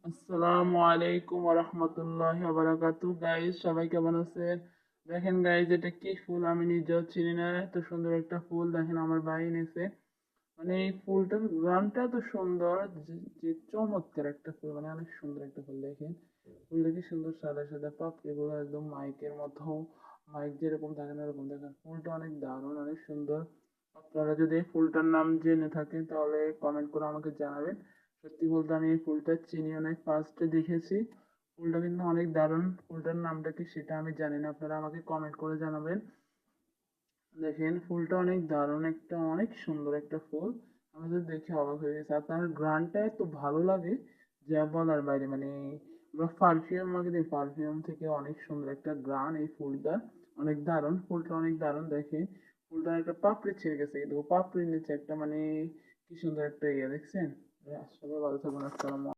আসসালামু আলাইকুম ওয়া রাহমাতুল্লাহি ওয়া বারাকাতুহু। গাইস, সবাই কেমন আছেন? দেখেন গাইস, এটা কি ফুল আমি নিজেও চিনি না। এত সুন্দর একটা ফুল, দেখেন আমার ভাই এনেছে। মানে এই ফুলটার গ্রানটা এত সুন্দর যে চমৎকার একটা ফুল, মানে অনেক সুন্দর একটা ফুল। দেখেন ফুলটা কি সুন্দর, সাদা সাদা পাপড়িগুলো একদম মাইকের মতো, মাইক যেরকম থাকে না এরকম। দেখেন ফুলটা অনেক দারুণ, অনেক সুন্দর। আপনারা যদি এই ফুলটার নাম জেনে থাকেন তাহলে কমেন্ট করে আমাকে জানাবেন। সত্যি বলতে আমি এই ফুলটা চিনিও নাই, ফার্স্টে দেখেছি। ফুলটা কিন্তু অনেক দারুণ। ফুলটার নামটা কি সেটা আমি জানি না, আপনারা আমাকে কমেন্ট করে জানাবেন। দেখেন ফুলটা অনেক দারুণ, একটা অনেক সুন্দর একটা ফুল। আমি তো দেখে অবাক হয়ে গেছি। আপনার ঘ্রাণটা এত ভালো লাগে যা বলার বাইরে। মানে আমরা পারফিউম আমাকে দিই, পারফিউম থেকে অনেক সুন্দর একটা ঘ্রাণ এই ফুলটা। অনেক দারুণ, ফুলটা অনেক দারুণ। দেখে ফুলটা একটা পাপড়ি ছেড়ে গেছে, কিন্তু পাপড়ির নিচে একটা মানে কি সুন্দর একটা ইয়ে দেখছেন। আসলে ভালো থাকুন, আসসালাম।